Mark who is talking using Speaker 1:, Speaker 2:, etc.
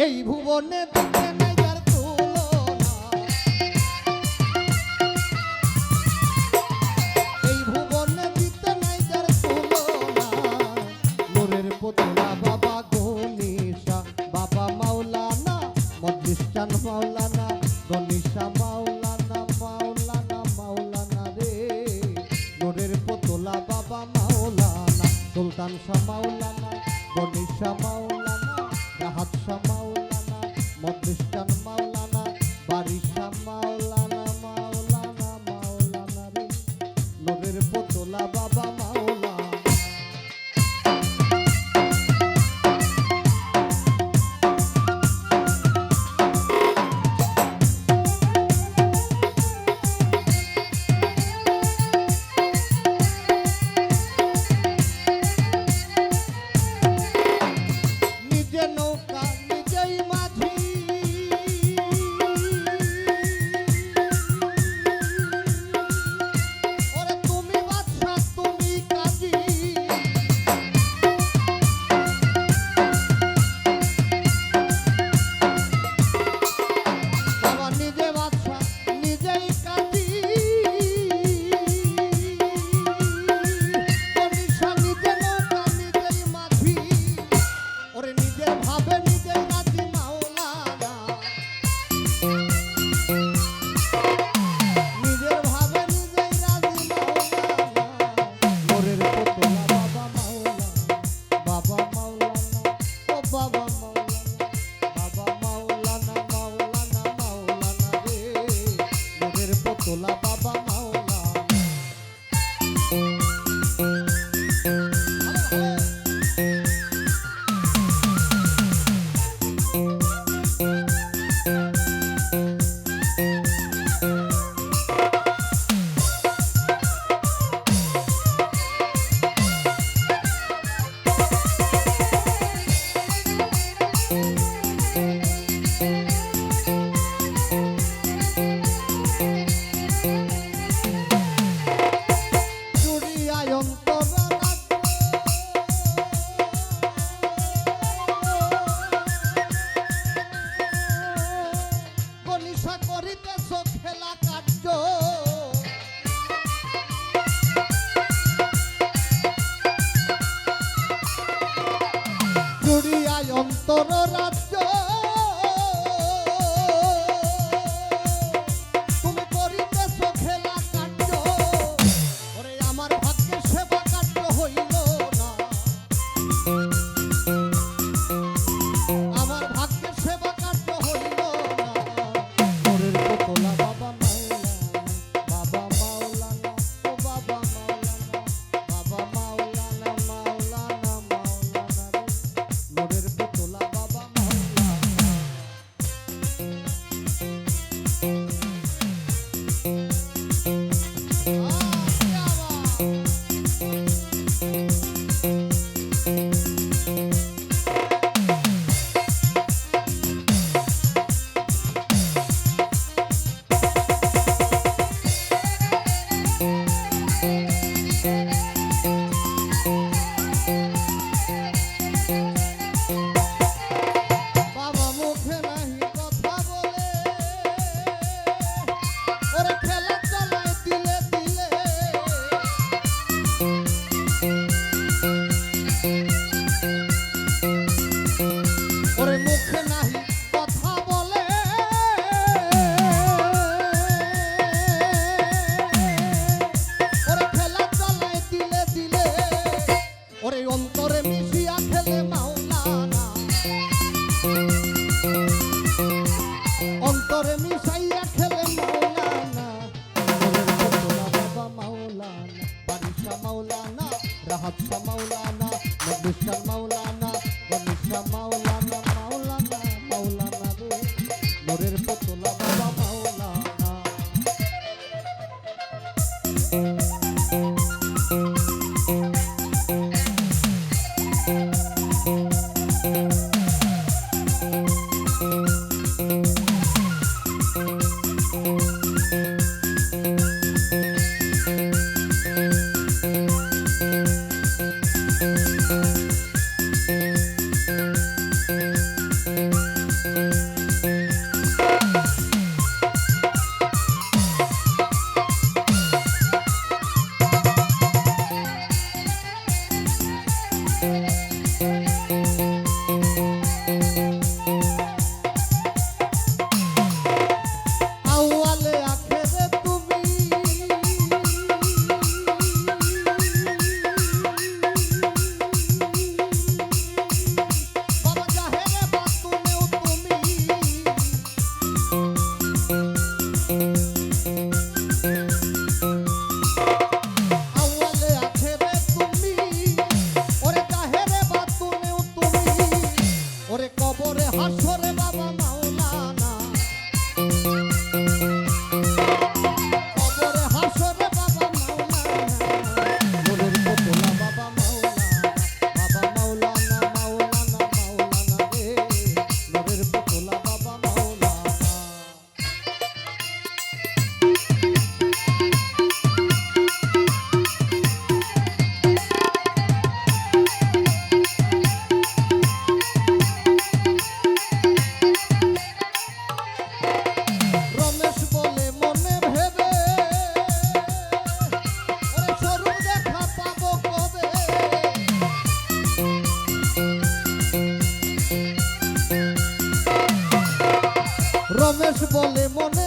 Speaker 1: এই ভুবনে দিতে নাই যার তুলনা, এই ভুবনে দিতে নাই যার তুলনা। নূরের পুতলা বাবা গনিশা, বাবা মাওলানা মজলিস চান মাওলানা, গনিশা মাওলানা মাওলানা মাওলানা রে। নূরের পুতলা বাবা মাওলানা, সুলতান শাহ মাওলানা, গনিশা মাওলানা, রাহাত শাহ মাওলানা, মজলিস চান মাওলানা, বারিশা মাওলানা মাওলানা মাওলানা রে। নূরের পুতলা বাবা মাওলানা। তোলা বাবা মাওলানা। অন্তর রাজ্য তুমি করিতেছ খেলা কার্য, ওরে আমার ভাগ্যের সেবা কার্য হইল না, আমার ভাগ্যের সেবা কার্য হইল না। নূরের পুতলা বাবা মাওলানা, বাবা মাওলানা, ও বাবা মাওলানা, বাবা মাওলানা মাওলানা মাওলানা রে। নূরের পুতলা বাবা মাওলানা। অন্তরে মিশিয়া খেলে মাওলানা, অন্তরে মিশাইয়া খেলে মাওলানা। নূরের পুতলা বাবা মাওলানা, বারিশা মাওলানা, রাহাত শাহ মাওলানা, মজলিস চান মাওলানা, গনিশা মাওলানা মাওলানা মাওলানা রে। নূরের পুতলা বাবা মাওলানা। হাসরে বাবা মাওলানা, কবরে হাসরে বাবা মাওলানা, নূরের পুতলা বাবা মাওলানা, মাওলানা রে, নূরের পুতলা বাবা মাওলানা। রমেশ বলে মনে ভেবে, ওরে স্বরূপ দেখা পাবো কবে? রমেশ বলে মনে